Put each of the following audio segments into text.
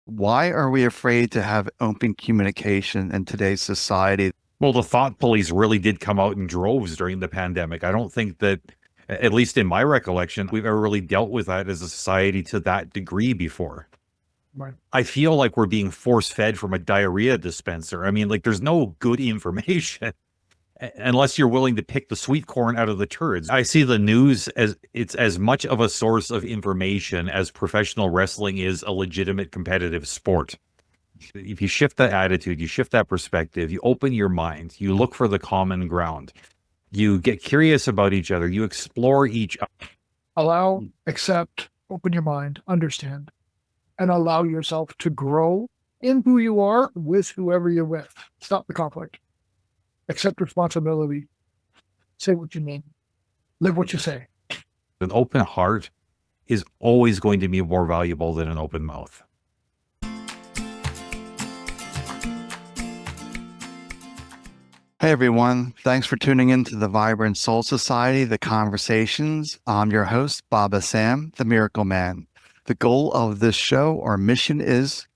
Why are we afraid to have open communication in today's society? Well, the thought police really did come out in droves during the pandemic. I don't think that, at least in my recollection, we've ever really dealt with that as a society to that degree before. Right. I feel like we're being force fed from a diarrhea dispenser. I mean, like, there's no good information unless you're willing to pick the sweet corn out of the turds. I see the news as it's as much of a source of information as professional wrestling is a legitimate competitive sport. If you shift that attitude, you shift that perspective, you open your mind, you look for the common ground, you get curious about each other, you explore each other. Allow, accept, open your mind, understand, and allow yourself to grow in who you are with whoever you're with. Stop the conflict. Accept responsibility. Say what you mean. Live what you say. An open heart is always going to be more valuable than an open mouth. Hey everyone, thanks for tuning in to the Vibrant Soul Society, The Conversations. I'm your host, Baba Sam, the Miracle Man. The goal of this show, our mission is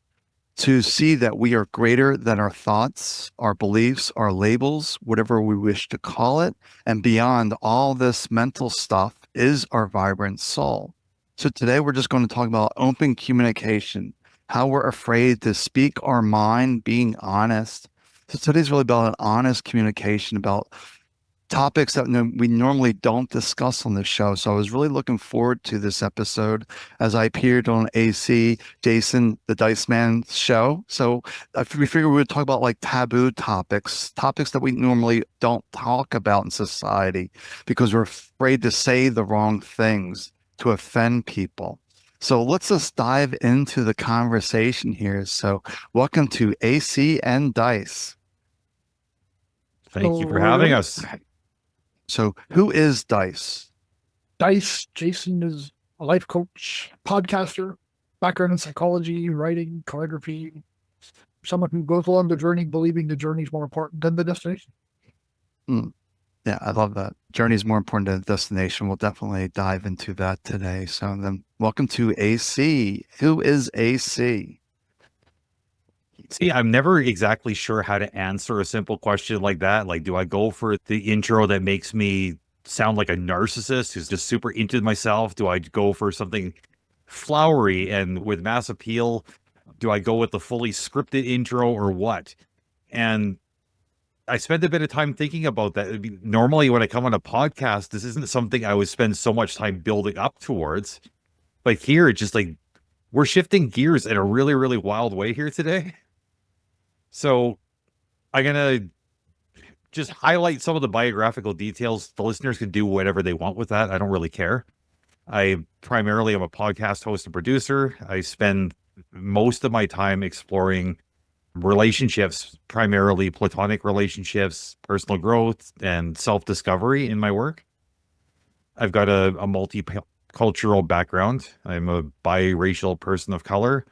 to see that we are greater than our thoughts, our beliefs, our labels, whatever we wish to call it, and beyond all this mental stuff is our vibrant soul. So today we're just going to talk about open communication, how we're afraid to speak our mind, being honest. So today's really about an honest communication about topics that we normally don't discuss on this show. So I was really looking forward to this episode as I appeared on AC Jason, the Dyce Man show. So we figured we would talk about like taboo topics that we normally don't talk about in society because we're afraid to say the wrong things to offend people. So let's just dive into the conversation here. So welcome to AC and Dyce. Thank you for having us. So who is Dyce? Dyce, Jason is a life coach, podcaster, background in psychology, writing, calligraphy, someone who goes along the journey believing the journey is more important than the destination. Yeah, I love that. Journey is more important than the destination. We'll definitely dive into that today. So then welcome to AC. Who is AC? See, I'm never exactly sure how to answer a simple question like that. Like, do I go for the intro that makes me sound like a narcissist who's just super into myself? Do I go for something flowery and with mass appeal? Do I go with the fully scripted intro or what? And I spent a bit of time thinking about that. I mean, normally when I come on a podcast, this isn't something I would spend so much time building up towards. But here, it's just like we're shifting gears in a really, really wild way here today. So I'm going to just highlight some of the biographical details. The listeners can do whatever they want with that. I don't really care. I primarily am a podcast host and producer. I spend most of my time exploring relationships, primarily platonic relationships, personal growth, and self-discovery in my work. I've got a multicultural background. I'm a biracial person of color.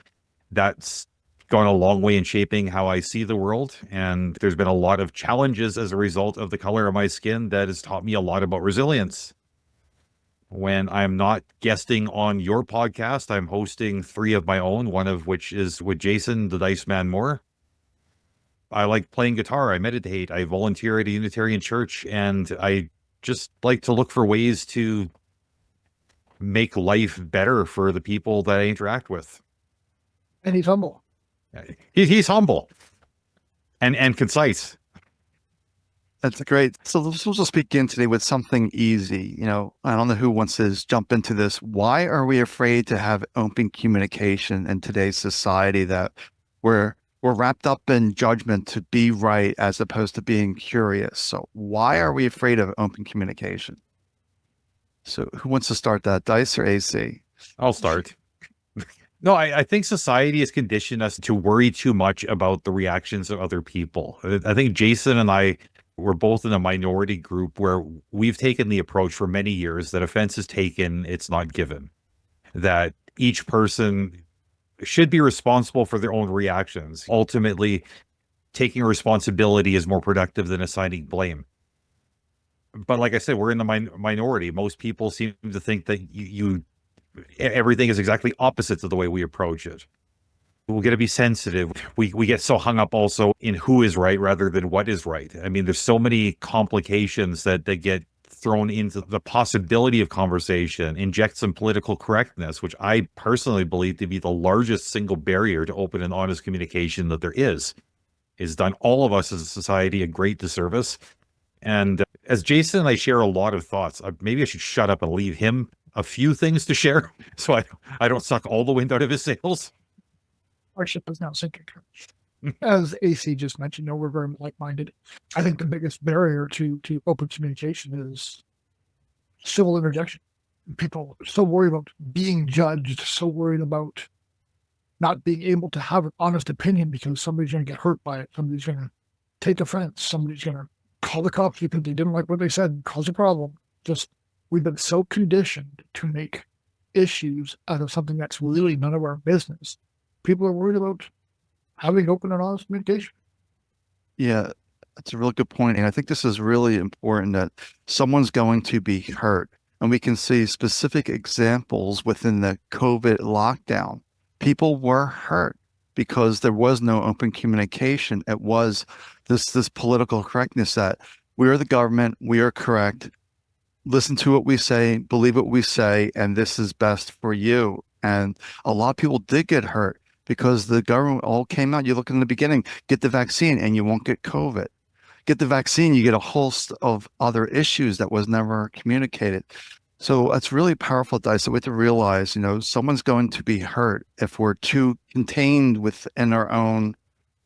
That's gone a long way in shaping how I see the world. And there's been a lot of challenges as a result of the color of my skin that has taught me a lot about resilience. When I'm not guesting on your podcast, I'm hosting 3 of my own, one of which is with Jason, the Dice Man Moore. I like playing guitar. I meditate. I volunteer at a Unitarian church. And I just like to look for ways to make life better for the people that I interact with. And he's humble. He's humble and concise. That's great. So we'll just begin today with something easy. I don't know who wants to jump into this. Why are we afraid to have open communication in today's society that we're wrapped up in judgment to be right as opposed to being curious? So why are we afraid of open communication? So who wants to start that, Dyce or AC? I'll start. No, I think society has conditioned us to worry too much about the reactions of other people. I think Jason and I were both in a minority group where we've taken the approach for many years that offense is taken, it's not given. That each person should be responsible for their own reactions. Ultimately, taking responsibility is more productive than assigning blame. But like I said, we're in the minority. Most people seem to think that everything is exactly opposite to the way we approach it. We got to be sensitive. We get so hung up also in who is right rather than what is right. I mean, there's so many complications that get thrown into the possibility of conversation, inject some political correctness, which I personally believe to be the largest single barrier to open and honest communication that there is done all of us as a society a great disservice. And as Jason and I share a lot of thoughts, maybe I should shut up and leave him a few things to share so I don't suck all the wind out of his sails. Our ship is now sinking. As AC just mentioned, we're very like-minded. I think the biggest barrier to open communication is civil interjection. People are so worried about being judged, so worried about not being able to have an honest opinion because somebody's going to get hurt by it. Somebody's going to take offense. Somebody's going to call the cops because they didn't like what they said, cause a problem. We've been so conditioned to make issues out of something that's really none of our business. People are worried about having open and honest communication. Yeah, that's a real good point. And I think this is really important that someone's going to be hurt. And we can see specific examples within the COVID lockdown. People were hurt because there was no open communication. It was this political correctness that we are the government, we are correct, listen to what we say, believe what we say, and this is best for you. And a lot of people did get hurt because the government all came out. You look in the beginning, get the vaccine and you won't get COVID. Get the vaccine, you get a host of other issues that was never communicated. So it's really powerful, Dyce, that we have to realize, someone's going to be hurt if we're too contained within our own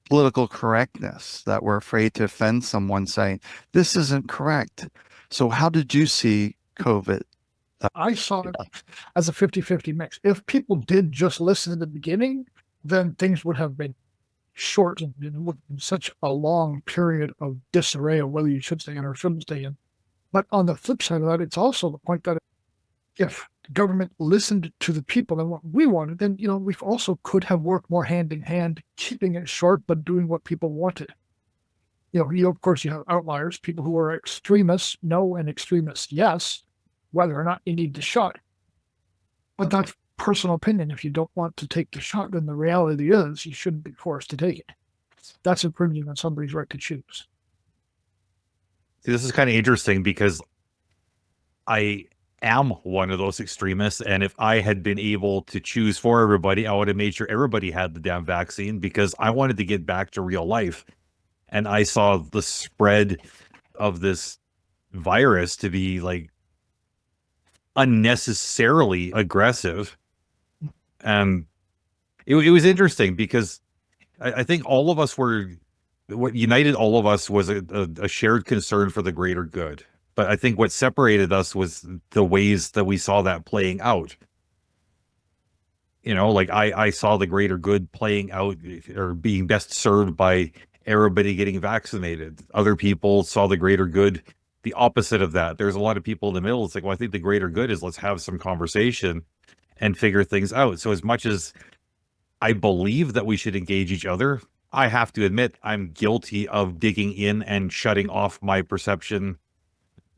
political correctness, that we're afraid to offend someone saying, this isn't correct. So how did you see COVID? I saw it as a 50-50 mix. If people did just listen in the beginning, then things would have been shortened. It would have been such a long period of disarray of whether you should stay in or shouldn't stay in. But on the flip side of that, it's also the point that if the government listened to the people and what we wanted, then, we also could have worked more hand in hand, keeping it short, but doing what people wanted. Of course, you have outliers, people who are extremists, no, and extremists, yes, whether or not you need the shot. But that's personal opinion. If you don't want to take the shot, then the reality is you shouldn't be forced to take it. That's infringing on somebody's right to choose. See, this is kind of interesting because I am one of those extremists. And if I had been able to choose for everybody, I would have made sure everybody had the damn vaccine because I wanted to get back to real life. And I saw the spread of this virus to be like unnecessarily aggressive. And it was interesting because I think all of us what united all of us was a shared concern for the greater good. But I think what separated us was the ways that we saw that playing out. Like I saw the greater good playing out or being best served by everybody getting vaccinated. Other people saw the greater good, the opposite of that. There's a lot of people in the middle. It's like, well, I think the greater good is let's have some conversation and figure things out. So as much as I believe that we should engage each other, I have to admit I'm guilty of digging in and shutting off my perception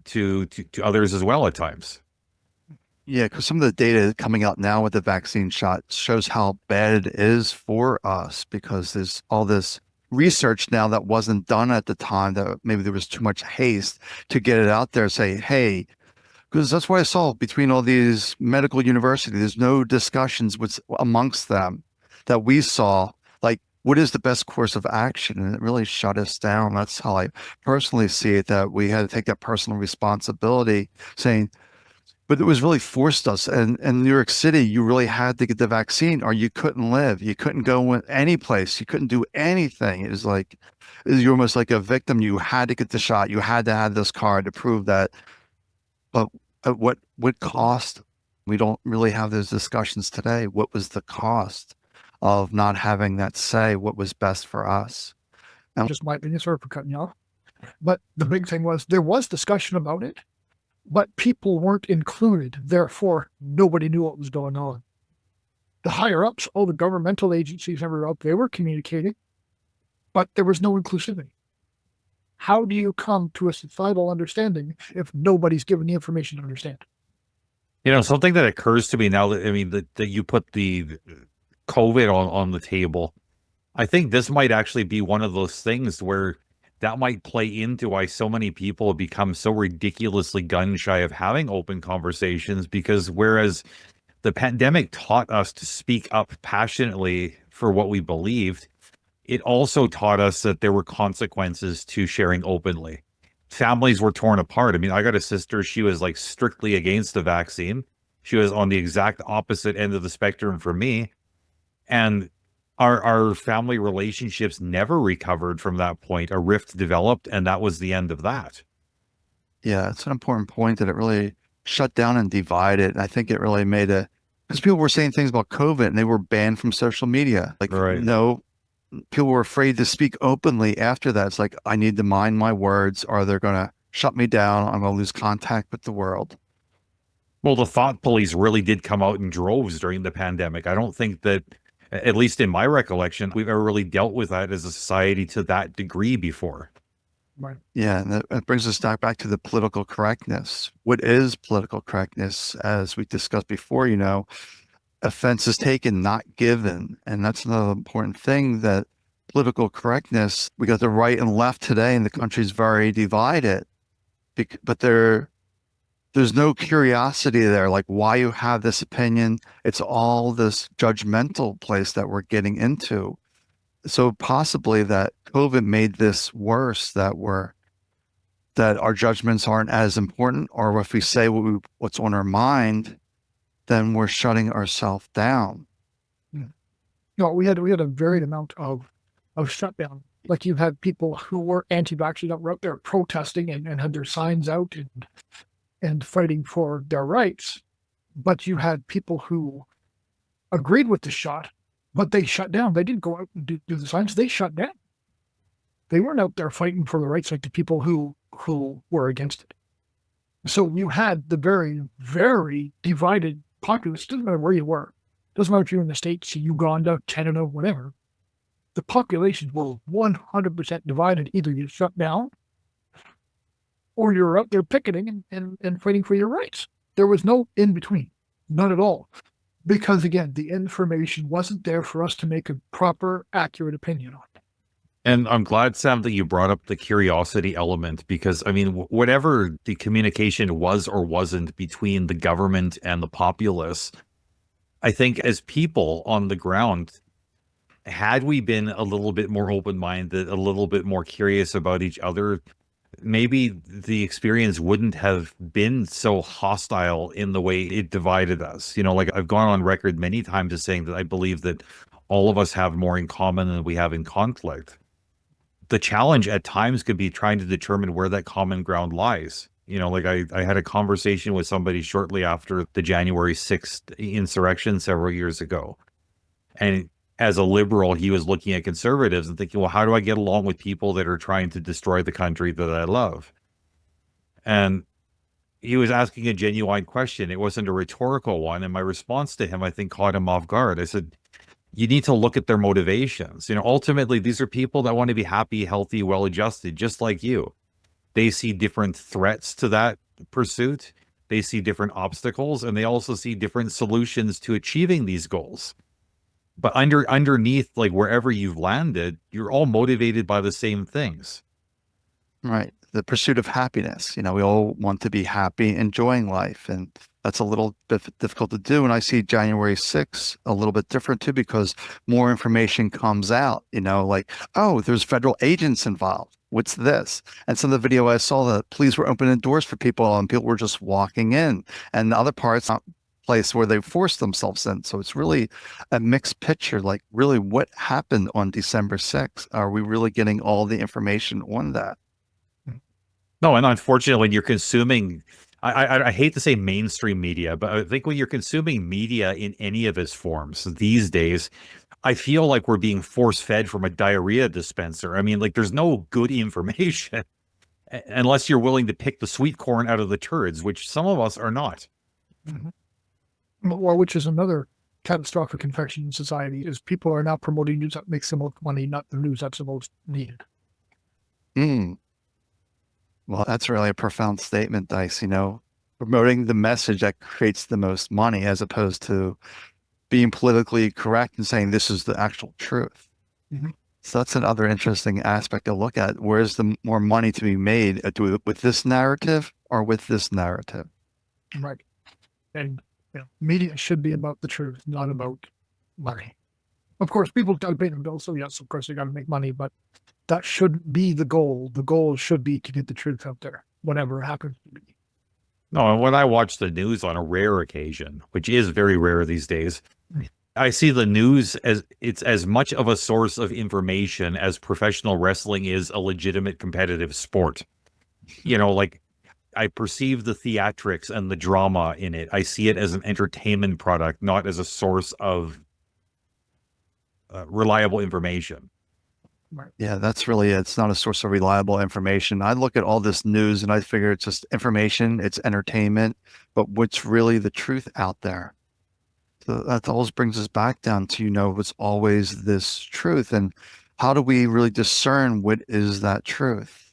to others as well at times. Yeah, because some of the data coming out now with the vaccine shot shows how bad it is for us because there's all this research now that wasn't done at the time, that maybe there was too much haste to get it out there, say, hey, because that's what I saw between all these medical universities. There's no discussions amongst them that we saw, like, what is the best course of action? And it really shut us down. That's how I personally see it, that we had to take that personal responsibility, saying, but it was really forced us. And in New York City, you really had to get the vaccine or you couldn't live. You couldn't go any place. You couldn't do anything. It was like, you're almost like a victim. You had to get the shot. You had to have this card to prove that. But at what cost? We don't really have those discussions today. What was the cost of not having that say what was best for us? Just my opinion, sorry for cutting you off. But the big thing was there was discussion about it, but people weren't included. Therefore, nobody knew what was going on. The higher ups, all the governmental agencies, everywhere up, they were communicating, but there was no inclusivity. How do you come to a societal understanding if nobody's given the information to understand? Something that occurs to me now that, that you put the COVID on the table, I think this might actually be one of those things where that might play into why so many people have become so ridiculously gun shy of having open conversations, because whereas the pandemic taught us to speak up passionately for what we believed, it also taught us that there were consequences to sharing openly. Families were torn apart. I mean, I got a sister, she was like strictly against the vaccine. She was on the exact opposite end of the spectrum from me. And our family relationships never recovered from that point. A rift developed, and that was the end of that. Yeah, it's an important point that it really shut down and divided. And I think it really made a, because people were saying things about COVID and they were banned from social media. Like, Right. no, people were afraid to speak openly after that. It's like, I need to mind my words or they're going to shut me down. I'm going to lose contact with the world. Well, the thought police really did come out in droves during the pandemic. I don't think that, at least in my recollection, we've ever really dealt with that as a society to that degree before. Right. Yeah, and that brings us back to the political correctness. What is political correctness? As we discussed before, offense is taken, not given. And that's another important thing, that political correctness, we got the right and left today, and the country's very divided. But there's no curiosity there, like why you have this opinion. It's all this judgmental place that we're getting into. So possibly that COVID made this worse, that our judgments aren't as important, or if we say what's on our mind, then we're shutting ourselves down. No, we had a varied amount of shutdown. Like, you had people who were anti-vaccine that were out there protesting and had their signs out and fighting for their rights. But you had people who agreed with the shot, but they shut down. They didn't go out and do the signs. They shut down. They weren't out there fighting for the rights like the people who were against it. So you had the very, very divided populace. Doesn't matter where you were. Doesn't matter if you're in the States, Uganda, Canada, whatever. The populations were 100% divided. Either you shut down or you're out there picketing and fighting for your rights. There was no in between, none at all. Because again, the information wasn't there for us to make a proper, accurate opinion on. And I'm glad, Sam, that you brought up the curiosity element, because, I mean, whatever the communication was or wasn't between the government and the populace, I think as people on the ground, had we been a little bit more open-minded, a little bit more curious about each other, maybe the experience wouldn't have been so hostile in the way it divided us. Like, I've gone on record many times as saying that I believe that all of us have more in common than we have in conflict. The challenge at times could be trying to determine where that common ground lies. Like, I had a conversation with somebody shortly after the January 6th insurrection several years ago. And as a liberal, he was looking at conservatives and thinking, well, how do I get along with people that are trying to destroy the country that I love? And he was asking a genuine question. It wasn't a rhetorical one. And my response to him, I think, caught him off guard. I said, you need to look at their motivations. Ultimately, these are people that want to be happy, healthy, well-adjusted, just like you. They see different threats to that pursuit. They see different obstacles, and they also see different solutions to achieving these goals. But underneath, like, wherever you've landed, you're all motivated by the same things. Right. The pursuit of happiness. We all want to be happy, enjoying life. And that's a little bit difficult to do. And I see January 6th a little bit different too, because more information comes out, like, oh, there's federal agents involved. What's this? And some of the video I saw, the police were opening doors for people and people were just walking in. And the other parts, place where they forced themselves in. So it's really a mixed picture. Like, really, what happened on December 6th? Are we really getting all the information on that? No, and unfortunately, when you're consuming, I hate to say mainstream media, but I think when you're consuming media in any of its forms these days, I feel like we're being force-fed from a diarrhea dispenser. I mean, like, there's no good information unless you're willing to pick the sweet corn out of the turds, which some of us are not. Mm-hmm. Well, which is another catastrophic infection in society, is people are now promoting news that makes the most money, not the news that's the most needed. Well, that's really a profound statement, Dyce. Promoting the message that creates the most money, as opposed to being politically correct and saying this is the actual truth. Mhm. So that's another interesting aspect to look at. Where's the more money to be made with this narrative or with this narrative? Right. And media should be about the truth, not about money. Of course, people got to pay their bills, so yes, of course, they got to make money, but that should be the goal. The goal should be to get the truth out there, whatever it happens to be. No, and when I watch the news on a rare occasion, which is very rare these days, I see the news as it's as much of a source of information as professional wrestling is a legitimate competitive sport. Like I perceive the theatrics and the drama in it. I see it as an entertainment product, not as a source of reliable information. Right. Yeah, that's really it. It's not a source of reliable information. I look at all this news and I figure it's just information, it's entertainment, but what's really the truth out there? So that always brings us back down to, what's always this truth, and how do we really discern what is that truth?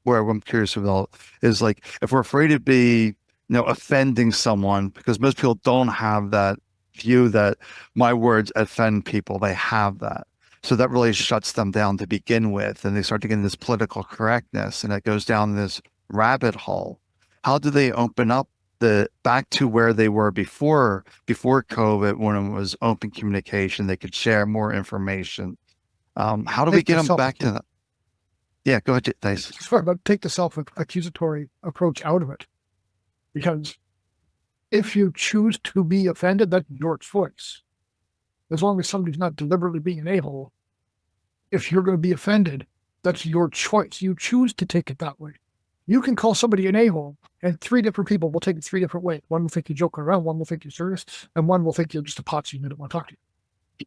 Where I'm curious about is like, if we're afraid to be, offending someone, because most people don't have that view that my words offend people. They have that. So that really shuts them down to begin with. And they start to get into this political correctness, and it goes down this rabbit hole. How do they open up back to where they were before COVID, when it was open communication, they could share more information? How do we get them back to that? Yeah, go ahead, Dyce. Sorry, but take the self-accusatory approach out of it. Because if you choose to be offended, that's your choice. As long as somebody's not deliberately being an a-hole, if you're going to be offended, that's your choice. You choose to take it that way. You can call somebody an a-hole, and 3 different people will take it 3 different ways. One will think you're joking around, one will think you're serious, and one will think you're just a potsy and they don't want to talk to you.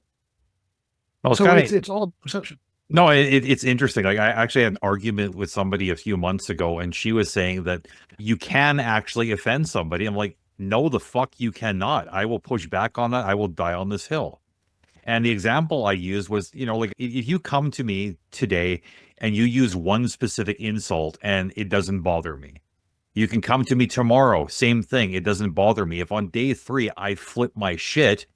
Well, So it's all perception. No, it's interesting. Like, I actually had an argument with somebody a few months ago, and she was saying that you can actually offend somebody. I'm like, no, the fuck you cannot. I will push back on that. I will die on this hill. And the example I used was, like, if you come to me today and you use one specific insult and it doesn't bother me, you can come to me tomorrow, same thing, it doesn't bother me. If on day 3 I flip my shit,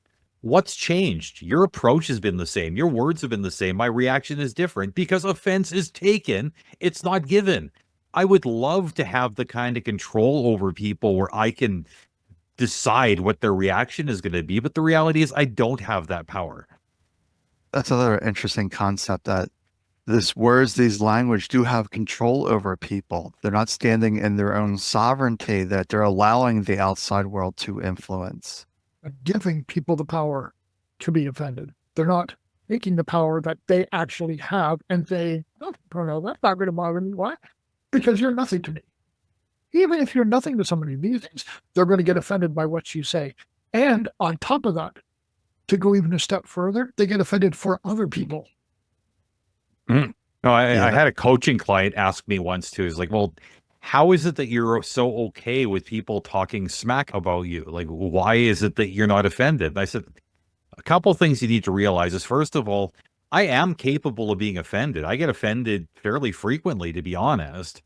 what's changed? Your approach has been the same. Your words have been the same. My reaction is different because offense is taken. It's not given. I would love to have the kind of control over people where I can decide what their reaction is going to be. But the reality is I don't have that power. That's another interesting concept, that these language do have control over people. They're not standing in their own sovereignty, that they're allowing the outside world to influence. Giving people the power to be offended. They're not taking the power that they actually have and say, oh, no, that's not going to bother me. Why? Because you're nothing to me. Even if you're nothing to somebody these days, they're going to get offended by what you say. And on top of that, to go even a step further, they get offended for other people. No, I had a coaching client ask me once too. He's like, well, how is it that you're so okay with people talking smack about you? Like, why is it that you're not offended? And I said, a couple things you need to realize is, first of all, I am capable of being offended. I get offended fairly frequently, to be honest.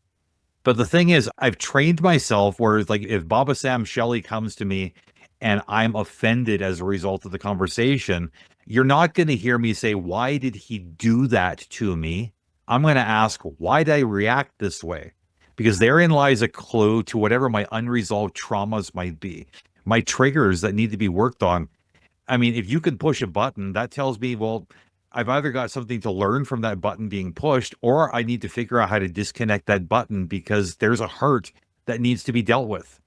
But the thing is, I've trained myself where, like, if Baba Sam Shelley comes to me and I'm offended as a result of the conversation, you're not going to hear me say, why did he do that to me? I'm going to ask, why did I react this way? Because therein lies a clue to whatever my unresolved traumas might be, my triggers that need to be worked on. I mean, if you can push a button, that tells me, well, I've either got something to learn from that button being pushed, or I need to figure out how to disconnect that button because there's a hurt that needs to be dealt with.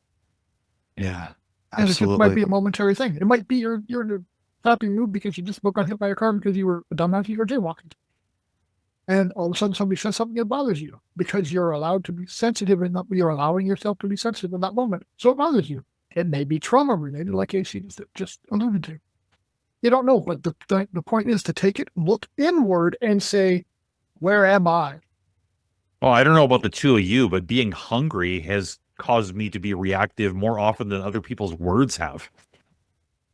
Yeah, And absolutely. it might be a momentary thing. It might be you're in a happy mood because you just got hit by a car because you were a dumbass, you were jaywalking. And all of a sudden somebody says something that bothers you because you're allowed to be sensitive and you're allowing yourself to be sensitive in that moment. So it bothers you. It may be trauma related, like AC just alluded to. You don't know, but the point is to take it, look inward, and say, where am I? Well, I don't know about the two of you, but being hungry has caused me to be reactive more often than other people's words have.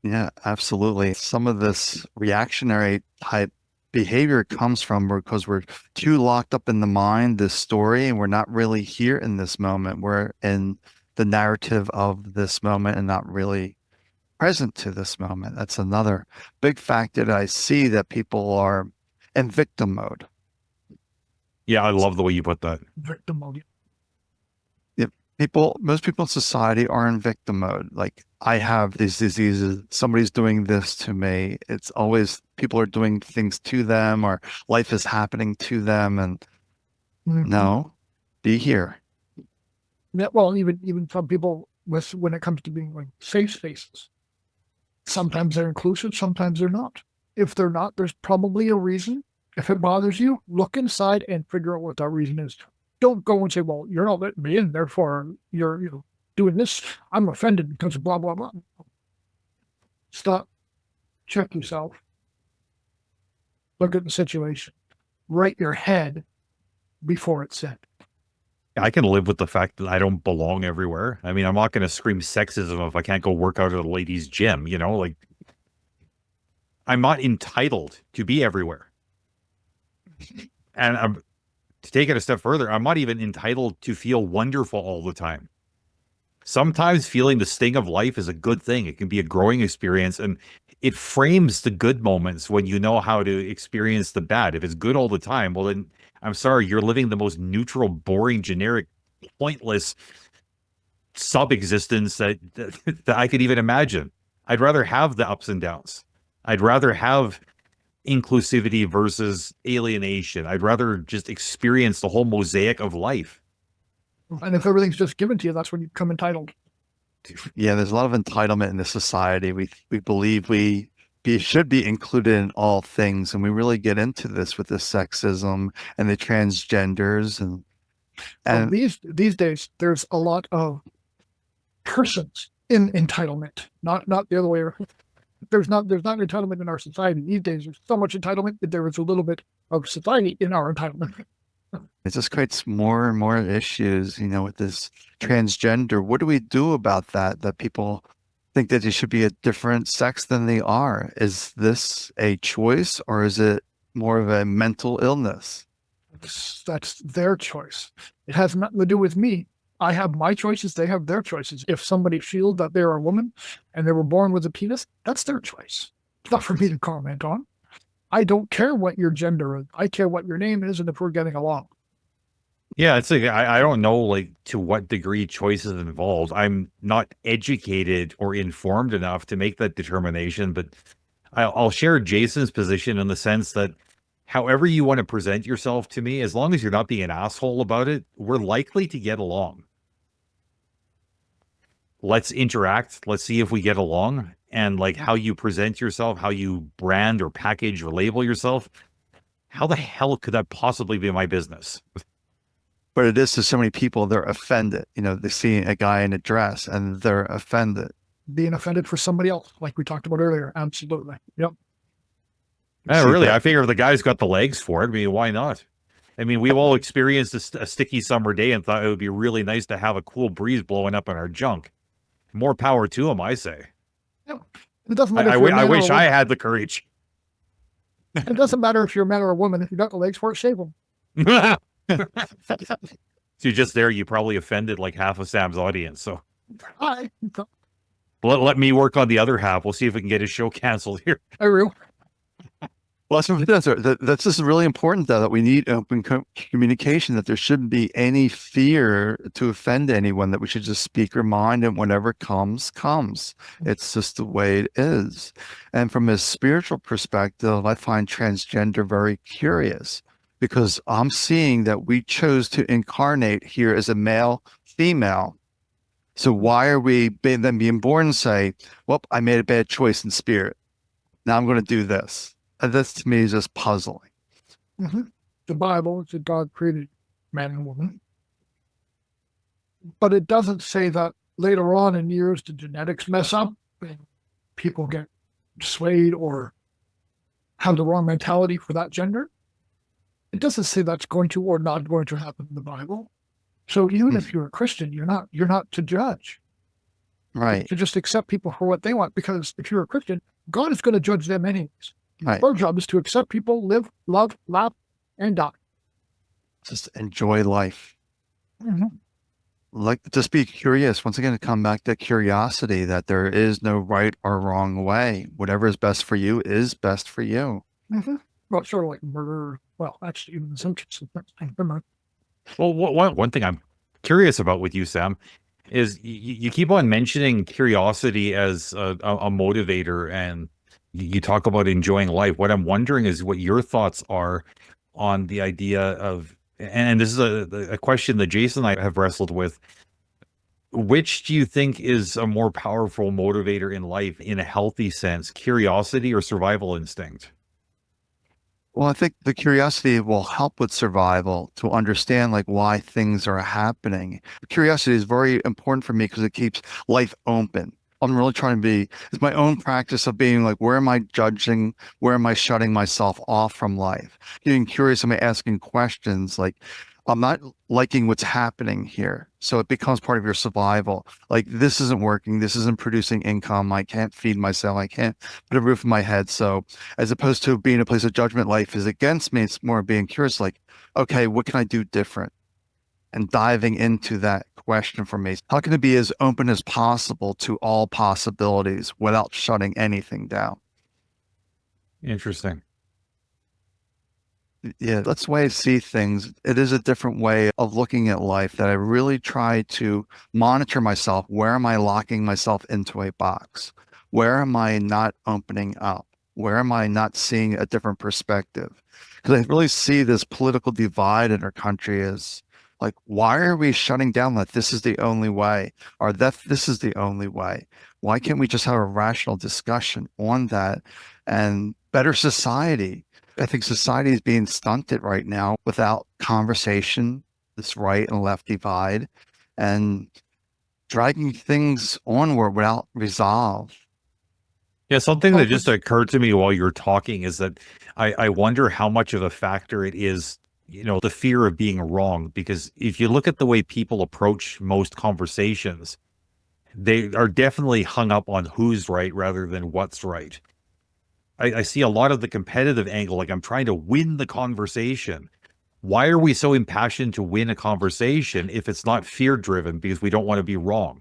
Yeah, absolutely. Some of this reactionary type behavior comes from because we're too locked up in the mind, this story, and we're not really here in this moment. We're in the narrative of this moment and not really present to this moment. That's another big factor that I see, that people are in victim mode. Yeah, I love the way you put that. Victim mode. Most people in society are in victim mode. Like, I have these diseases, somebody's doing this to me. It's always people are doing things to them, or life is happening to them. And no, be here. Yeah, well, even some people when it comes to being like safe spaces, sometimes they're inclusive, sometimes they're not. If they're not, there's probably a reason. If it bothers you, look inside and figure out what that reason is. Don't go and say, well, you're not letting me in, therefore you're doing this. I'm offended because of blah, blah, blah. Stop. Check yourself. Look at the situation. Write your head before it's said. I can live with the fact that I don't belong everywhere. I mean, I'm not going to scream sexism if I can't go work out at a ladies' gym, like I'm not entitled to be everywhere. And to take it a step further, I'm not even entitled to feel wonderful all the time. Sometimes feeling the sting of life is a good thing. It can be a growing experience, and it frames the good moments when you know how to experience the bad. If it's good all the time, well, then I'm sorry, you're living the most neutral, boring, generic, pointless sub-existence that I could even imagine. I'd rather have the ups and downs. I'd rather have inclusivity versus alienation. I'd rather just experience the whole mosaic of life. And if everything's just given to you, that's when you become entitled. Yeah, there's a lot of entitlement in this society. We believe we should be included in all things, and we really get into this with the sexism and the transgenders, and well, these days there's a lot of persons in entitlement, not the other way around. There's not entitlement in our society these days. There's so much entitlement that there is a little bit of society in our entitlement. It just creates more and more issues, with this transgender. What do we do about that? That people think that they should be a different sex than they are. Is this a choice, or is it more of a mental illness? That's their choice. It has nothing to do with me. I have my choices. They have their choices. If somebody feels that they're a woman and they were born with a penis, that's their choice. It's not for me to comment on. I don't care what your gender is. I care what your name is and if we're getting along. Yeah, it's like I don't know to what degree choice is involved. I'm not educated or informed enough to make that determination, but I'll share Jason's position in the sense that however you want to present yourself to me, as long as you're not being an asshole about it, we're likely to get along. Let's interact. Let's see if we get along. And how you present yourself, how you brand or package or label yourself, how the hell could that possibly be my business? But it is to so many people, they're offended. They see a guy in a dress and they're offended. Being offended for somebody else, like we talked about earlier. Absolutely. Yep. Really, I figure if the guy's got the legs for it, I mean, why not? I mean, we've all experienced a sticky summer day and thought it would be really nice to have a cool breeze blowing up on our junk. More power to him, I say. Yep. It doesn't matter. I wish I had the courage. It doesn't matter if you're a man or a woman. If you got the legs for it, shave them. So just there, you probably offended half of Sam's audience. So Hi. let me work on the other half. We'll see if we can get his show canceled here. I will. Well, that's just really important, though, that we need open communication, that there shouldn't be any fear to offend anyone, that we should just speak our mind, and whatever comes. It's just the way it is. And from a spiritual perspective, I find transgender very curious, because I'm seeing that we chose to incarnate here as a male, female. So why are we then being born and say, well, I made a bad choice in spirit. Now I'm going to do this. And this to me is just puzzling. Mm-hmm. The Bible said God created man and woman. But it doesn't say that later on in years the genetics mess up and people get swayed or have the wrong mentality for that gender. It doesn't say that's going to or not going to happen in the Bible. So even if you're a Christian, you're not to judge. Right. To just accept people for what they want, because if you're a Christian, God is going to judge them anyways. Right. Our job is to accept people, live, love, laugh, and die. Just enjoy life. Mm-hmm. Like, just be curious. Once again, to come back to curiosity, that there is no right or wrong way. Whatever is best for you is best for you. Well, sort of like murder. Well, actually, even the symptoms. Never mind. Well, one thing I'm curious about with you, Sam, is you keep on mentioning curiosity as a motivator, and you talk about enjoying life. What I'm wondering is what your thoughts are on the idea of, and this is a question that Jason and I have wrestled with. Which do you think is a more powerful motivator in life in a healthy sense, curiosity or survival instinct? Well, I think the curiosity will help with survival to understand like why things are happening. Curiosity is very important for me because it keeps life open. I'm really trying to be, it's my own practice of being like, where am I judging? Where am I shutting myself off from life? Being curious, am I asking questions? Like, I'm not liking what's happening here. So it becomes part of your survival. Like, this isn't working. This isn't producing income. I can't feed myself. I can't put a roof in my head. So as opposed to being a place of judgment, life is against me. It's more being curious, like, okay, what can I do different? And diving into that question for me. How can it be as open as possible to all possibilities without shutting anything down? Interesting. Yeah, that's the way I see things. It is a different way of looking at life that I really try to monitor myself. Where am I locking myself into a box? Where am I not opening up? Where am I not seeing a different perspective? Because I really see this political divide in our country as like, why are we shutting down that this is the only way or that this is the only way? Why can't we just have a rational discussion on that and better society? I think society is being stunted right now without conversation, this right and left divide, and dragging things onward without resolve. Yeah, something Well, that just occurred to me while you're talking is that I wonder how much of a factor it is, the fear of being wrong. Because if you look at the way people approach most conversations, they are definitely hung up on who's right rather than what's right. I see a lot of the competitive angle, like I'm trying to win the conversation. Why are we so impassioned to win a conversation if it's not fear driven because we don't want to be wrong?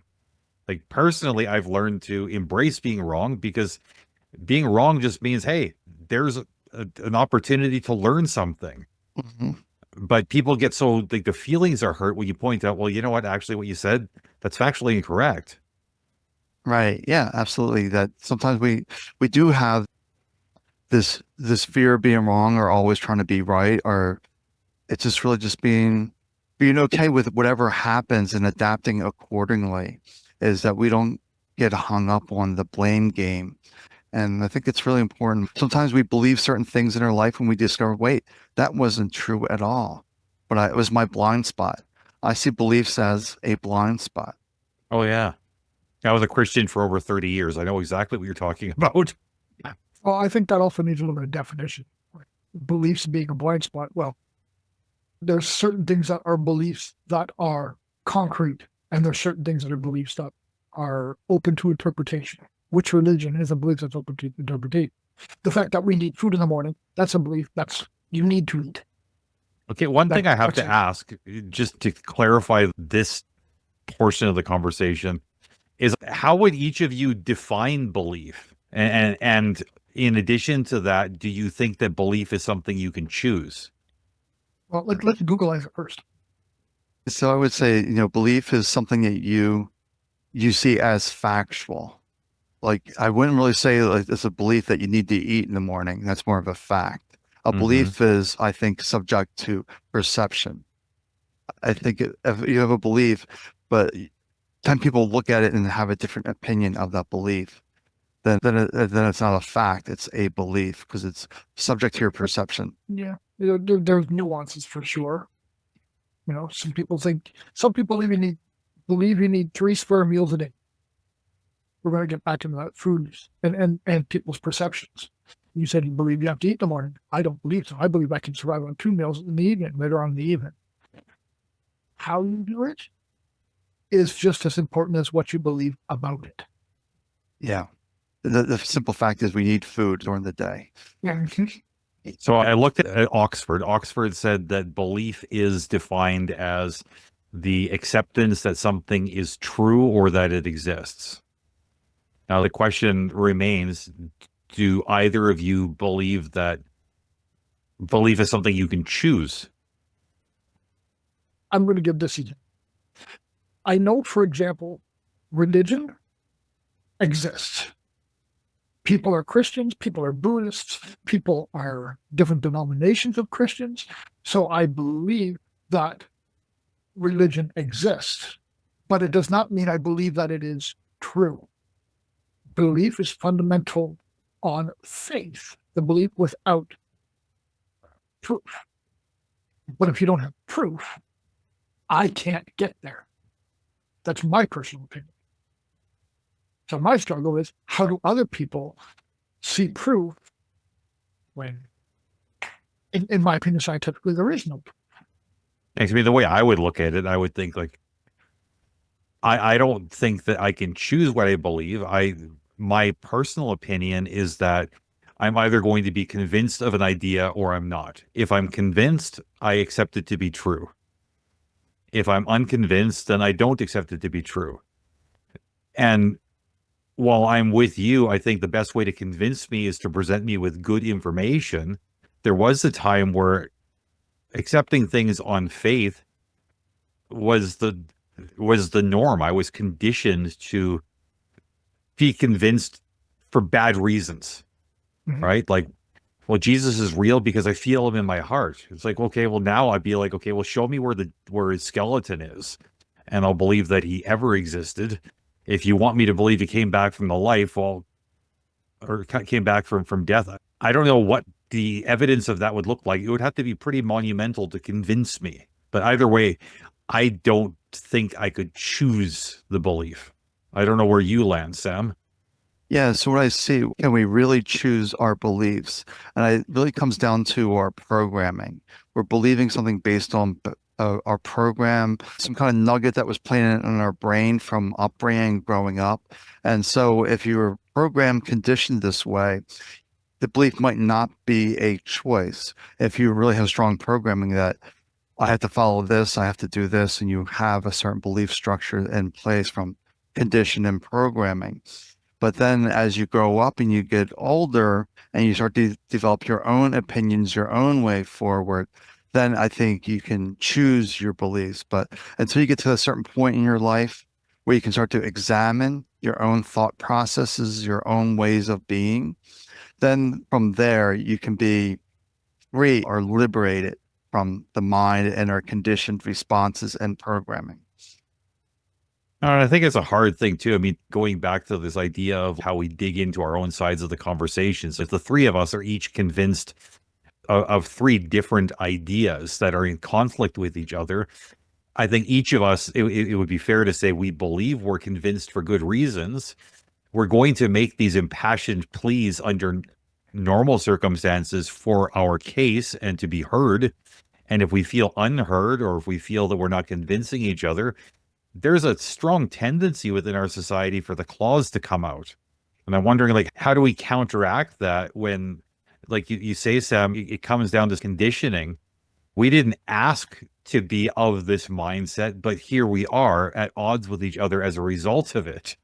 Like personally, I've learned to embrace being wrong because being wrong just means, hey, there's an opportunity to learn something. Mhm. But people get so like the feelings are hurt when you point out, well, you know what? Actually, what you said, that's factually incorrect. Right. Yeah, absolutely. That sometimes we do have this fear of being wrong or always trying to be right, or it's just really just being okay with whatever happens and adapting accordingly, is that we don't get hung up on the blame game. And I think it's really important. Sometimes we believe certain things in our life when we discover, wait, that wasn't true at all. But it was my blind spot. I see beliefs as a blind spot. Oh, yeah. I was a Christian for over 30 years. I know exactly what you're talking about. well, I think that also needs a little bit of definition. Like, beliefs being a blind spot. Well, there's certain things that are beliefs that are concrete, and there's certain things that are beliefs that are open to interpretation. Which religion is a belief that's open to interpretation? The fact that we need food in the morning, that's a belief that's you need to eat. Okay, one thing I have That's to it. ask, just to clarify this portion of the conversation, is how would each of you define belief? And in addition to that, do you think that belief is something you can choose? Well, let's Googleize it first. So I would say, belief is something that you see as factual. Like, I wouldn't really say like it's a belief that you need to eat in the morning. That's more of a fact. A Hmm. belief is, I think, subject to perception. I think if you have a belief, but 10 people look at it and have a different opinion of that belief, then it's not a fact. It's a belief because it's subject to your perception. Yeah, there's nuances for sure. Some people even believe you need 3 square meals a day. We're going to get back to that food and people's perceptions. You said you believe you have to eat in the morning. I don't believe so. I believe I can survive on 2 meals in the evening, later on in the evening. How you do it is just as important as what you believe about it. Yeah. The simple fact is we need food during the day. Yeah. So I looked at Oxford. Oxford said that belief is defined as the acceptance that something is true or that it exists. Now, the question remains, do either of you believe that belief is something you can choose? I'm going to give this example. I know, for example, religion exists. People are Christians, people are Buddhists, people are different denominations of Christians. So I believe that religion exists, but it does not mean I believe that it is true. Belief is fundamental on faith, the belief without proof. But if you don't have proof, I can't get there. That's my personal opinion. So my struggle is, how do other people see proof when, in my opinion, scientifically, there is no proof? I mean, the way I would look at it, I would think like, I don't think that I can choose what I believe. My personal opinion is that I'm either going to be convinced of an idea or I'm not. If I'm convinced, I accept it to be true. If I'm unconvinced, then I don't accept it to be true. And while I'm with you, I think the best way to convince me is to present me with good information. There was a time where accepting things on faith was the norm. I was conditioned to be convinced for bad reasons, right? Like, well, Jesus is real because I feel him in my heart. It's like, okay, well, now I'd be like, okay, well, show me where his skeleton is, and I'll believe that he ever existed. If you want me to believe he came back from the life, well, or came back from death, I don't know what the evidence of that would look like. It would have to be pretty monumental to convince me. But either way, I don't think I could choose the belief. I don't know where you land, Sam. Yeah, so what I see, can we really choose our beliefs? And it really comes down to our programming. We're believing something based on our program, some kind of nugget that was planted in our brain from upbringing, growing up. And so if you were programmed, conditioned this way, the belief might not be a choice. If you really have strong programming that I have to follow this, I have to do this, and you have a certain belief structure in place from condition and programming. But then as you grow up and you get older and you start to develop your own opinions, your own way forward, then I think you can choose your beliefs. But until you get to a certain point in your life where you can start to examine your own thought processes, your own ways of being, then from there you can be free or liberated from the mind and our conditioned responses and programming. I think it's a hard thing too. I mean, going back to this idea of how we dig into our own sides of the conversations, if the three of us are each convinced of three different ideas that are in conflict with each other, I think each of us, it would be fair to say we believe we're convinced for good reasons. We're going to make these impassioned pleas under normal circumstances for our case and to be heard. And if we feel unheard, or if we feel that we're not convincing each other, there's a strong tendency within our society for the claws to come out. And I'm wondering, like, how do we counteract that when, like you say, Sam, it comes down to conditioning. We didn't ask to be of this mindset, but here we are at odds with each other as a result of it.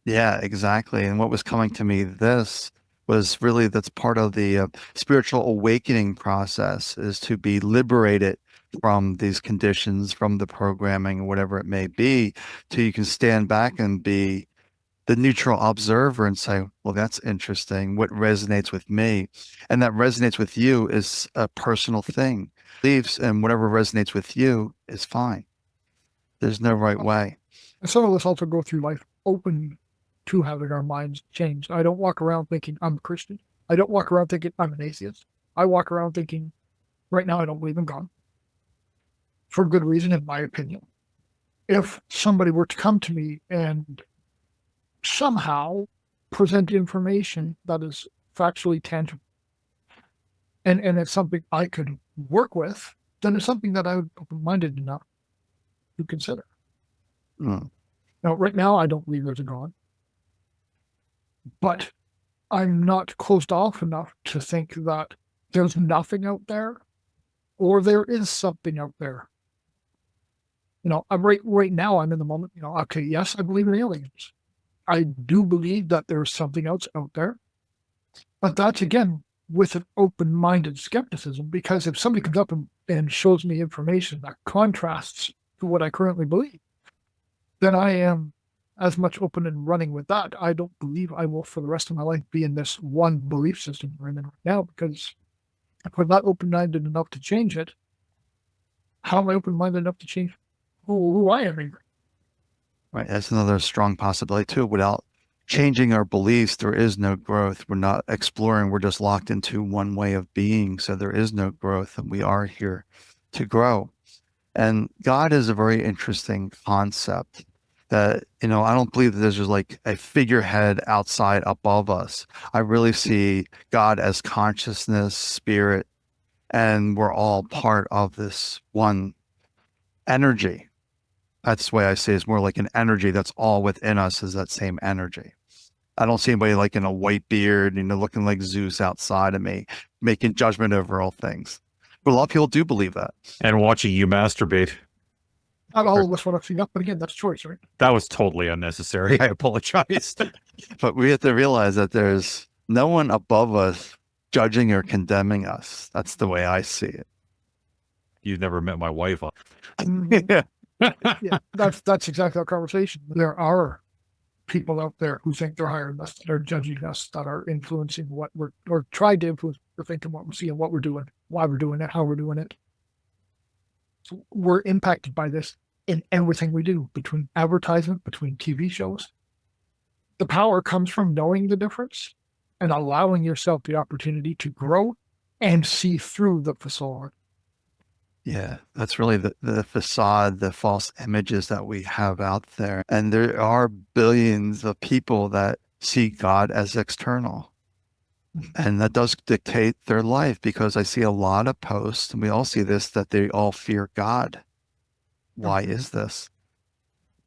Yeah, exactly. And what was coming to me, this was really that's part of the spiritual awakening process, is to be liberated from these conditions, from the programming, whatever it may be, till you can stand back and be the neutral observer and say, well, that's interesting. What resonates with me? And that resonates with you is a personal thing. Beliefs and whatever resonates with you is fine. There's no right way. And some of us also go through life open to having our minds changed. I don't walk around thinking I'm a Christian. I don't walk around thinking I'm an atheist. I walk around thinking, right now, I don't believe in God. For good reason, in my opinion. If somebody were to come to me and somehow present information that is factually tangible, and it's something I could work with, then it's something that I would be open-minded enough to consider. Now, right now, I don't believe there's a God, but I'm not closed off enough to think that there's nothing out there, or there is something out there. Right now I'm in the moment, okay, yes, I believe in aliens. I do believe that there's something else out there. But that's, again, with an open-minded skepticism, because if somebody comes up and shows me information that contrasts to what I currently believe, then I am as much open and running with that. I don't believe I will, for the rest of my life, be in this one belief system we're in right now, because if I'm not open-minded enough to change it, how am I open-minded enough to change who I am? Right. That's another strong possibility too. Without changing our beliefs, there is no growth. We're not exploring. We're just locked into one way of being. So there is no growth, and we are here to grow. And God is a very interesting concept that, I don't believe that there's just like a figurehead outside above us. I really see God as consciousness, spirit, and we're all part of this one energy. That's the way I see it. It's more like an energy that's all within us is that same energy. I don't see anybody like in a white beard, looking like Zeus outside of me, making judgment over all things. But a lot of people do believe that. And watching you masturbate. Not all of us want to see that, but again, that's choice, right? That was totally unnecessary. I apologize. But we have to realize that there's no one above us judging or condemning us. That's the way I see it. You've never met my wife. Yeah, that's exactly our conversation. There are people out there who think they're higher than us, that are judging us, that are influencing what or tried to influence or thinking what we see and what we're doing, why we're doing it, how we're doing it. So we're impacted by this in everything we do, between advertisement, between TV shows. The power comes from knowing the difference and allowing yourself the opportunity to grow and see through the facade. Yeah, that's really the facade, the false images that we have out there. And there are billions of people that see God as external. And that does dictate their life, because I see a lot of posts, and we all see this, that they all fear God. Why is this?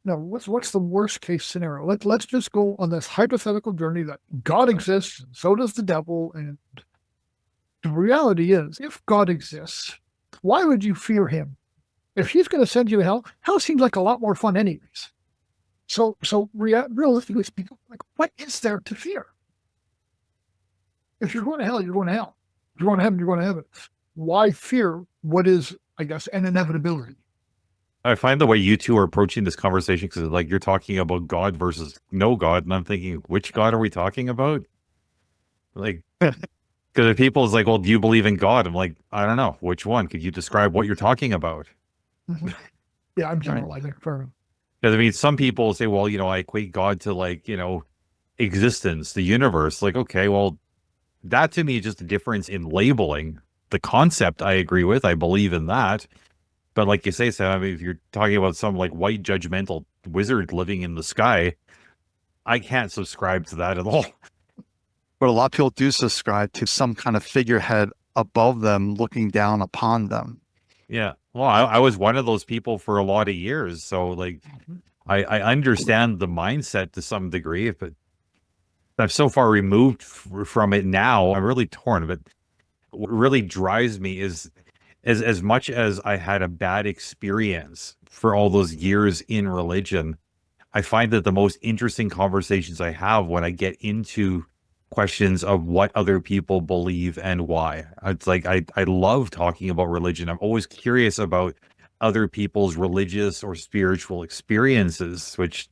Now, what's the worst case scenario? Let's just go on this hypothetical journey that God exists, and so does the devil. And the reality is, if God exists, why would you fear him? If he's going to send you to hell seems like a lot more fun anyways. So realistically speaking, like, what is there to fear? If you're going to hell, you're going to hell. If you're going to heaven, you're going to heaven. Why fear what is, I guess, an inevitability? I find the way you two are approaching this conversation, because like you're talking about God versus no God, and I'm thinking, which God are we talking about? Like, because if people is like, well, do you believe in God? I'm like, I don't know. Which one? Could you describe what you're talking about? Yeah, I'm generalizing. Because I mean, some people say, well, I equate God to like, existence, the universe. Like, okay, well, that to me is just a difference in labeling. The concept I agree with. I believe in that. But like you say, Sam, I mean, if you're talking about some like white judgmental wizard living in the sky, I can't subscribe to that at all. But a lot of people do subscribe to some kind of figurehead above them looking down upon them. Yeah. Well, I was one of those people for a lot of years. So like, I understand the mindset to some degree, but I'm so far removed from it now. I'm really torn. But what really drives me is as much as I had a bad experience for all those years in religion, I find that the most interesting conversations I have when I get into questions of what other people believe and why. It's like I love talking about religion. I'm always curious about other people's religious or spiritual experiences, which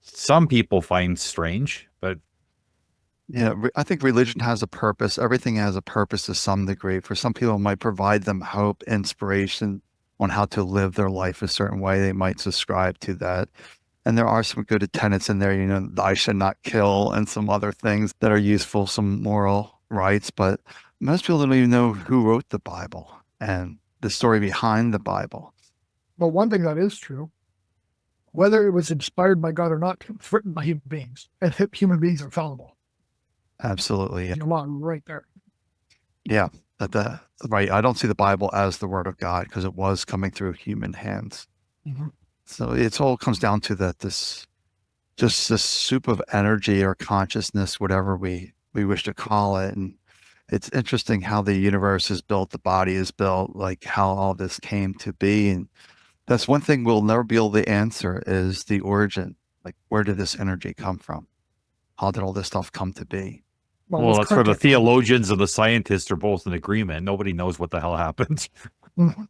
some people find strange, but yeah, I think religion has a purpose. Everything has a purpose to some degree. For some people, it might provide them hope, inspiration on how to live their life a certain way. They might subscribe to that. And there are some good tenets in there, I should not kill, and some other things that are useful, some moral rights. But most people don't even know who wrote the Bible and the story behind the Bible. But one thing that is true, whether it was inspired by God or not, it's written by human beings, and human beings are fallible. Absolutely. Yeah. Right there. Yeah. Right. I don't see the Bible as the word of God, because it was coming through human hands. Mm-hmm. So it all comes down to this soup of energy or consciousness, whatever we wish to call it. And it's interesting how the universe is built, the body is built, like how all this came to be. And That's one thing we'll never be able to answer is the origin. Like, where did this energy come from? How did all this stuff come to be? Well, with that's where the current theologians and the scientists are both in agreement. Nobody knows what the hell happened. Mhm.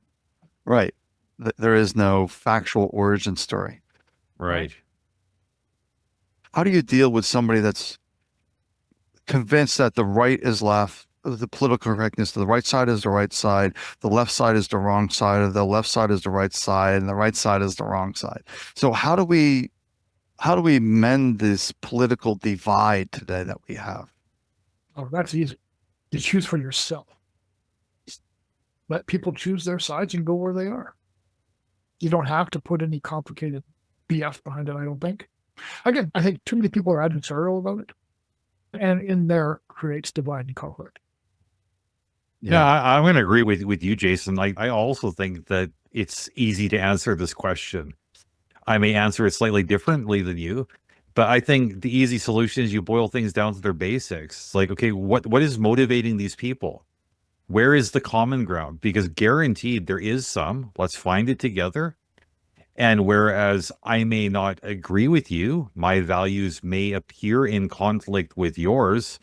Right. There is no factual origin story. Right. How do you deal with somebody that's convinced that the right is left, the political correctness, the right side is the right side, the left side is the wrong side, or the left side is the right side, and the right side is the wrong side? So how do we mend this political divide today that we have? Oh, that's easy. You choose for yourself. Let people choose their sides and go where they are. You don't have to put any complicated BS behind it, I don't think. Again, I think too many people are adversarial about it. And in there creates divide and conflict. Yeah, I'm going to agree with you, Jason. I also think that it's easy to answer this question. I may answer it slightly differently than you, but I think the easy solution is you boil things down to their basics. It's like, okay, what is motivating these people? Where is the common ground? Because guaranteed there is some. Let's find it together. And whereas I may not agree with you, my values may appear in conflict with yours.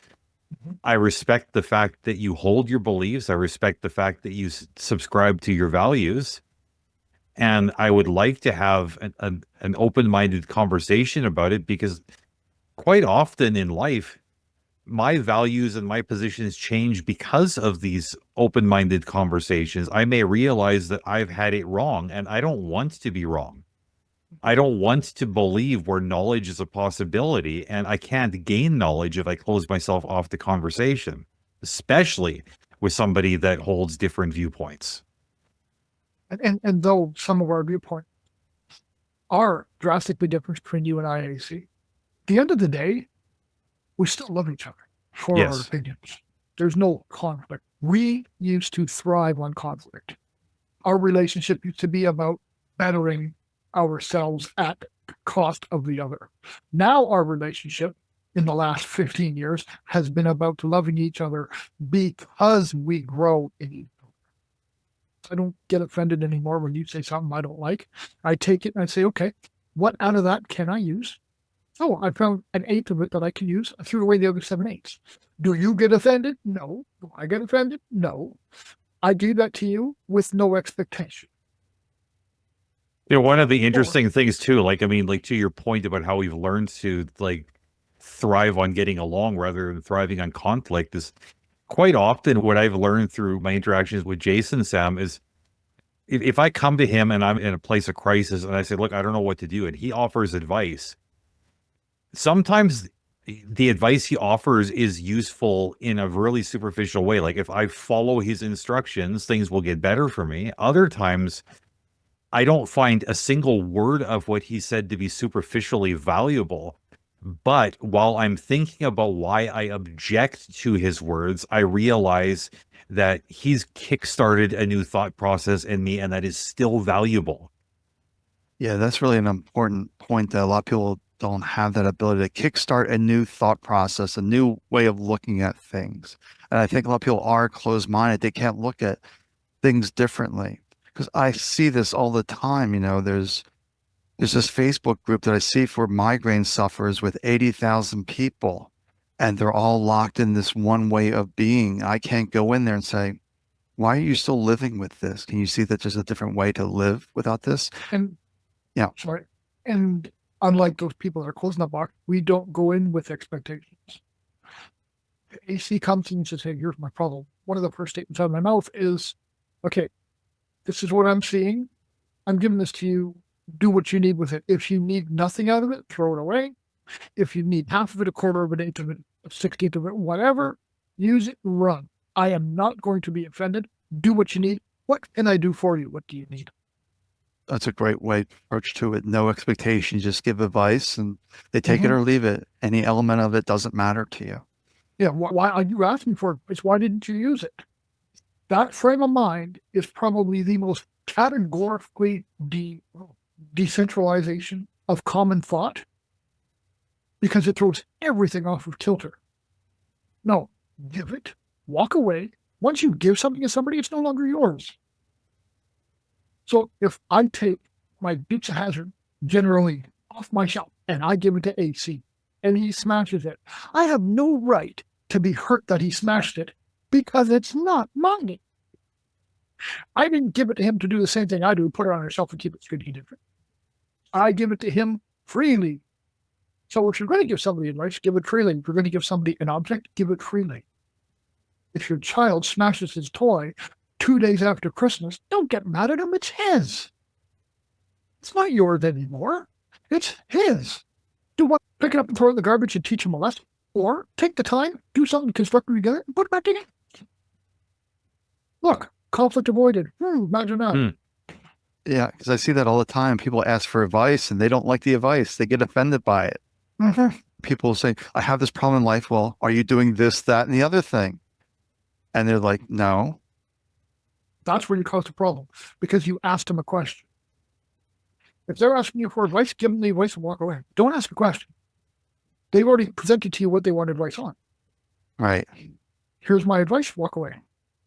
I respect the fact that you hold your beliefs. I respect the fact that you subscribe to your values. And I would like to have an open-minded conversation about it, because quite often in life, my values and my positions change because of these open-minded conversations. I may realize that I've had it wrong, and I don't want to be wrong. I don't want to believe where knowledge is a possibility, and I can't gain knowledge if I close myself off to conversation, especially with somebody that holds different viewpoints. And though some of our viewpoints are drastically different between you and I, AC, at the end of the day, we still love each other for our Yes. opinions. There's no conflict. We used to thrive on conflict. Our relationship used to be about bettering ourselves at the cost of the other. Now our relationship in the last 15 years has been about loving each other because we grow in each other. I don't get offended anymore when you say something I don't like. I take it and I say, okay, what out of that can I use? Oh, I found an eighth of it that I can use. I threw away the other 7/8. Do you get offended? No. Do I get offended? No. I do that to you with no expectation. You know, one of the interesting things too, like, I mean, like, to your point about how we've learned to like thrive on getting along rather than thriving on conflict, is quite often what I've learned through my interactions with Jason, Sam, is if I come to him and I'm in a place of crisis and I say, look, I don't know what to do, and he offers advice, sometimes the advice he offers is useful in a really superficial way. Like, if I follow his instructions, things will get better for me. Other times, I don't find a single word of what he said to be superficially valuable. But while I'm thinking about why I object to his words, I realize that he's kickstarted a new thought process in me, and that is still valuable. Yeah, that's really an important point that a lot of people don't have that ability to kickstart a new thought process, a new way of looking at things. And I think a lot of people are closed-minded. They can't look at things differently. Because I see this all the time. There's this Facebook group that I see for migraine sufferers with 80,000 people, and they're all locked in this one way of being. I can't go in there and say, why are you still living with this? Can you see that there's a different way to live without this? And yeah, sorry. And unlike those people that are closing the box, we don't go in with expectations. AC comes in and says, hey, here's my problem. One of the first statements out of my mouth is, okay, this is what I'm seeing. I'm giving this to you. Do what you need with it. If you need nothing out of it, throw it away. If you need half of it, a quarter of it, eighth of it, a 16th of it, whatever, use it, run. I am not going to be offended. Do what you need. What can I do for you? What do you need? That's a great way to approach to it. No expectations, just give advice, and they take it or leave it. Any element of it doesn't matter to you. Yeah, why are you asking for advice? Why didn't you use it? That frame of mind is probably the most categorically decentralization of common thought, because it throws everything off of kilter. No, give it, walk away. Once you give something to somebody, it's no longer yours. So if I take my Dukes of Hazzard generally off my shelf and I give it to AC and he smashes it, I have no right to be hurt that he smashed it because it's not mine. I didn't give it to him to do the same thing I do, put it on a shelf and keep it straight. He did it. I give it to him freely. So if you're going to give somebody advice, give it freely. If you're going to give somebody an object, give it freely. If your child smashes his toy 2 days after Christmas, don't get mad at him. It's his. It's not yours anymore. It's his. Do what? Pick it up and throw it in the garbage and teach him a lesson. Or take the time, do something constructive together, and put it back together. Look, conflict avoided. Imagine that. Yeah, because I see that all the time. People ask for advice and they don't like the advice. They get offended by it. People say, I have this problem in life. Well, are you doing this, that, and the other thing? And they're like, no. That's where you cause the problem, because you asked them a question. If they're asking you for advice, give them the advice and walk away. Don't ask a question. They've already presented to you what they want advice on. Right. Here's my advice, walk away.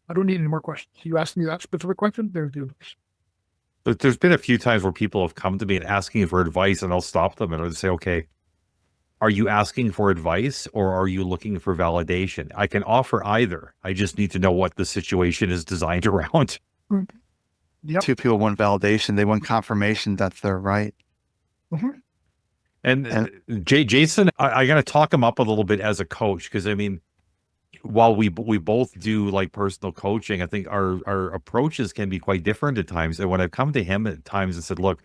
I don't need any more questions. You asked me that specific question, there's the advice. But there's been a few times where people have come to me and asking for advice, and I'll stop them and I'll say, okay, are you asking for advice or are you looking for validation? I can offer either. I just need to know what the situation is designed around. Yep. Two people want validation. They want confirmation that they're right. And Jason, I got to talk him up a little bit as a coach, because I mean, while we both do like personal coaching, I think our approaches can be quite different at times. And when I've come to him at times and said, look,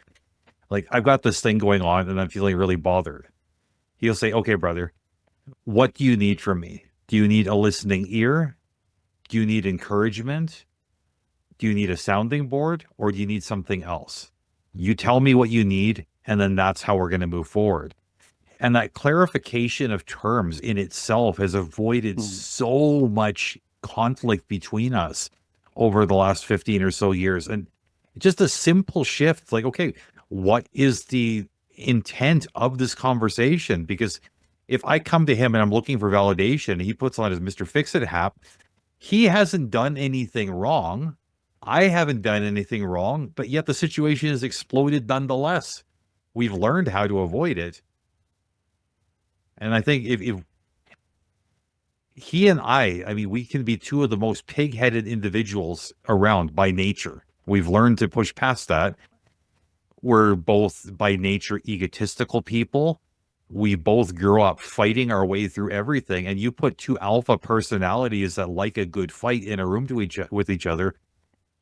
like I've got this thing going on and I'm feeling really bothered, he'll say, okay, brother, what do you need from me? Do you need a listening ear? Do you need encouragement? Do you need a sounding board, or do you need something else? You tell me what you need, and then that's how we're going to move forward. And that clarification of terms in itself has avoided so much conflict between us over the last 15 or so years. And just a simple shift, like, okay, what is the intent of this conversation? Because if I come to him and I'm looking for validation, and he puts on his Mr. Fix-It hat, he hasn't done anything wrong. I haven't done anything wrong, but yet the situation has exploded nonetheless. We've learned how to avoid it. And I think if he and I mean, we can be two of the most pig-headed individuals around by nature. We've learned to push past that. We're both by nature egotistical people. We both grew up fighting our way through everything. And you put two alpha personalities that like a good fight in a room with each other,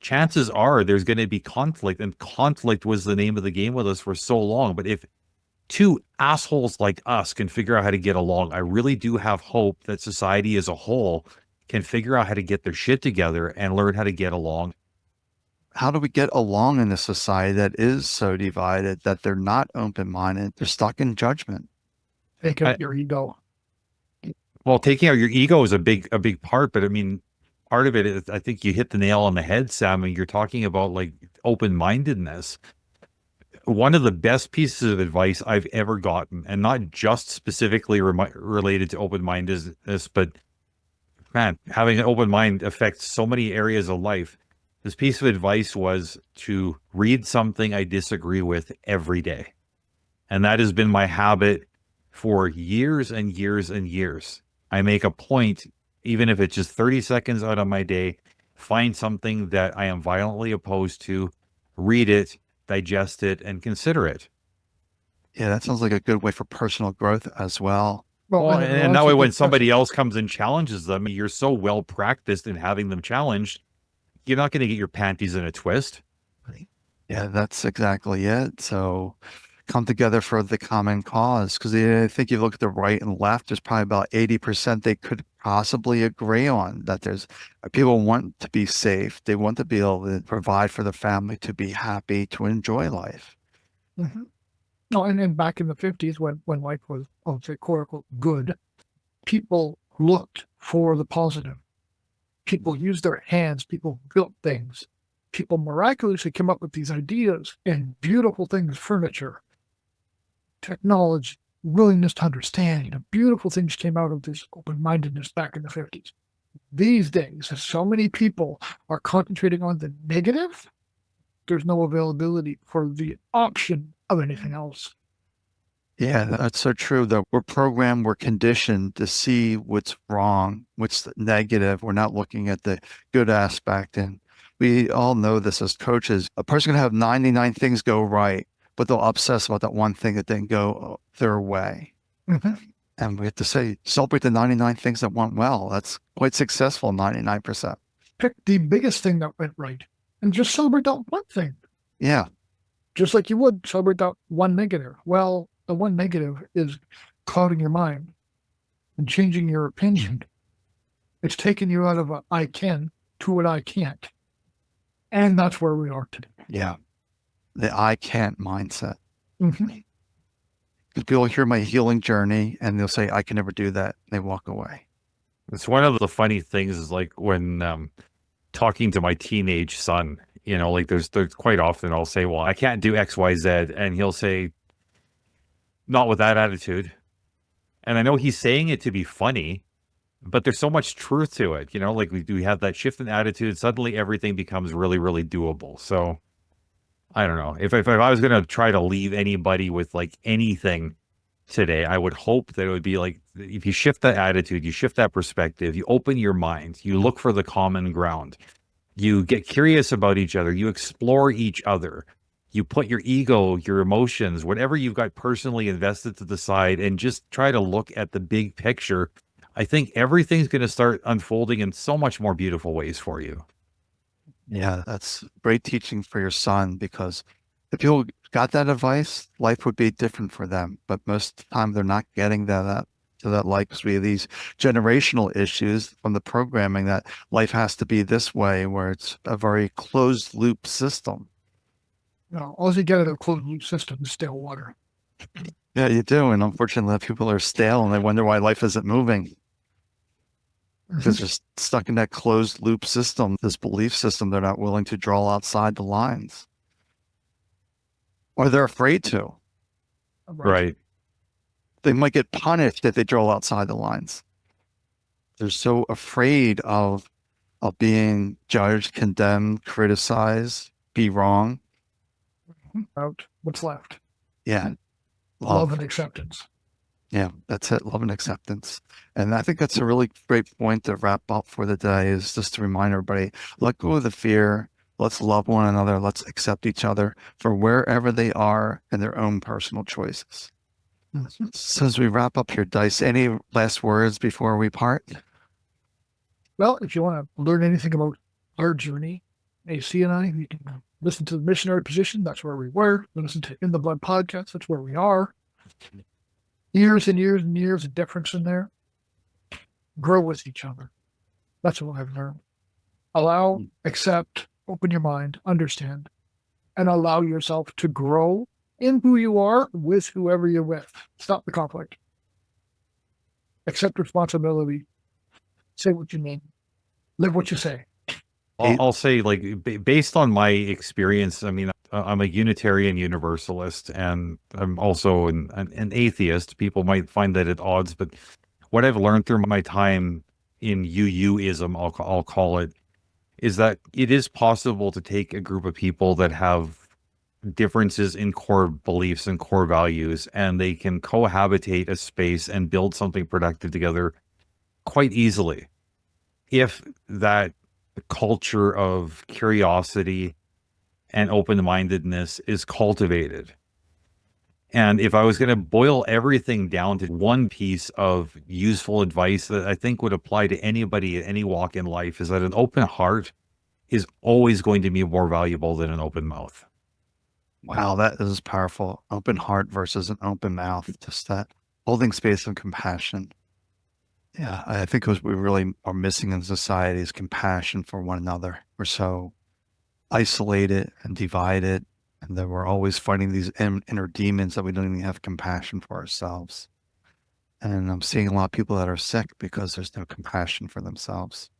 chances are there's going to be conflict, and conflict was the name of the game with us for so long. But if two assholes like us can figure out how to get along, I really do have hope that society as a whole can figure out how to get their shit together and learn how to get along. How do we get along in a society that is so divided that they're not open-minded? They're stuck in judgment. Take out your ego. Well, taking out your ego is a big part, but I mean, part of it is, I think you hit the nail on the head, Sam, and you're talking about like open-mindedness. One of the best pieces of advice I've ever gotten, and not just specifically related to open-mindedness, but man, having an open mind affects so many areas of life. This piece of advice was to read something I disagree with every day. And that has been my habit for years and years and years. I make a point, even if it's just 30 seconds out of my day, find something that I am violently opposed to, read it, digest it, and consider it. Yeah, that sounds like a good way for personal growth as well. Well, and that way when somebody else comes and challenges them, you're so well practiced in having them challenged, you're not going to get your panties in a twist. Yeah, that's exactly it. So come together for the common cause, because I think you look at the right and left, there's probably about 80% they could possibly agree on, that there's people want to be safe. They want to be able to provide for the family, to be happy, to enjoy life. No, and then back in the 50s when life was, I'll say, quote unquote, good, people looked for the positive. People used their hands, people built things. People miraculously came up with these ideas and beautiful things, furniture, technology, willingness to understand. Beautiful things came out of this open-mindedness back in the 50s. These days, so many people are concentrating on the negative there's no availability for the option of anything else. Yeah, that's so true. That we're programmed, we're conditioned to see what's wrong, what's negative. We're not looking at the good aspect. And we all know this as coaches. A person can have 99 things go right, but they'll obsess about that one thing that didn't go their way. And we have to say, celebrate the 99 things that went well. That's quite successful, 99%. Pick the biggest thing that went right and just celebrate that one thing. Yeah. Just like you would celebrate that one negative. Well, the one negative is clouding your mind and changing your opinion. It's taking you out of a I can to an I can't. And that's where we are today. Yeah. The I can't mindset. Mhm. People hear my healing journey and they'll say, I can never do that. They walk away. It's one of the funny things is like when talking to my teenage son, you know, like there's quite often I'll say, well, I can't do X, Y, Z. And he'll say, not with that attitude. And I know he's saying it to be funny, but there's so much truth to it. You know, like we have that shift in attitude. Suddenly everything becomes really, really doable. So I don't know. If I was going to try to leave anybody with like anything today, I would hope that it would be like, if you shift that attitude, you shift that perspective, you open your mind, you look for the common ground, you get curious about each other, you explore each other, you put your ego, your emotions, whatever you've got personally invested to the side and just try to look at the big picture. I think everything's going to start unfolding in so much more beautiful ways for you. Yeah, that's great teaching for your son, because if people got that advice, life would be different for them. But most of the time they're not getting that to that life, because we have these generational issues from the programming that life has to be this way, where it's a very closed loop system. You know, all you get out of a closed loop system is stale water. Yeah, you do. And unfortunately, people are stale and they wonder why life isn't moving. Because they're stuck in that closed loop system, this belief system. They're not willing to draw outside the lines, or they're afraid to. Right. They might get punished if they draw outside the lines. They're so afraid of being judged, condemned, criticized, be wrong. About what's left. Yeah. Love and acceptance. Yeah, that's it. Love and acceptance. And I think that's a really great point to wrap up for the day, is just to remind everybody, let go of the fear. Let's love one another. Let's accept each other for wherever they are in their own personal choices. So as we wrap up here, Dyce, any last words before we part? Well, if you want to learn anything about our journey, AC and I, you can listen to the missionary position. That's where we were. Listen to In the Blood podcast. That's where we are. Years and years and years of difference in there. Grow with each other. That's what I've learned. Allow, accept, open your mind, understand, and allow yourself to grow in who you are with whoever you're with. Stop the conflict. Accept responsibility. Say what you mean. Live what you say. I'll say, like, based on my experience, I mean, I'm a Unitarian Universalist, and I'm also an atheist. People might find that at odds, but what I've learned through my time in UUism, I'll call it, is that it is possible to take a group of people that have differences in core beliefs and core values, and they can cohabitate a space and build something productive together quite easily, if that culture of curiosity and open-mindedness is cultivated. And if I was going to boil everything down to one piece of useful advice that I think would apply to anybody at any walk in life, is that an open heart is always going to be more valuable than an open mouth. Wow, that is powerful. Open heart versus an open mouth. Just that holding space of compassion. Yeah, I think what we really are missing in society is compassion for one another. We're so isolated and divided, and that we're always fighting these inner demons that we don't even have compassion for ourselves. And I'm seeing a lot of people that are sick because there's no compassion for themselves.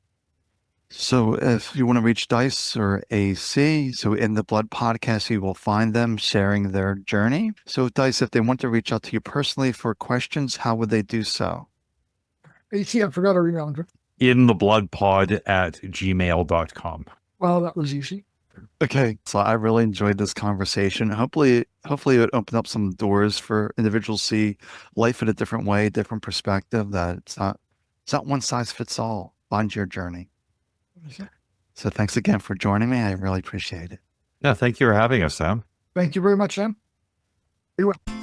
So if you want to reach Dyce or AC, so In the Blood podcast, you will find them sharing their journey. So Dyce, if they want to reach out to you personally for questions, how would they do so? AC, I forgot our email address. inthebloodpod@gmail.com. Well, that was easy. Okay, so I really enjoyed this conversation. Hopefully it would open up some doors for individuals to see life in a different way, different perspective, that it's not one size fits all. Find your journey. So thanks again for joining me. I really appreciate it. Yeah, thank you for having us, Sam. Thank you very much, Sam. Be well.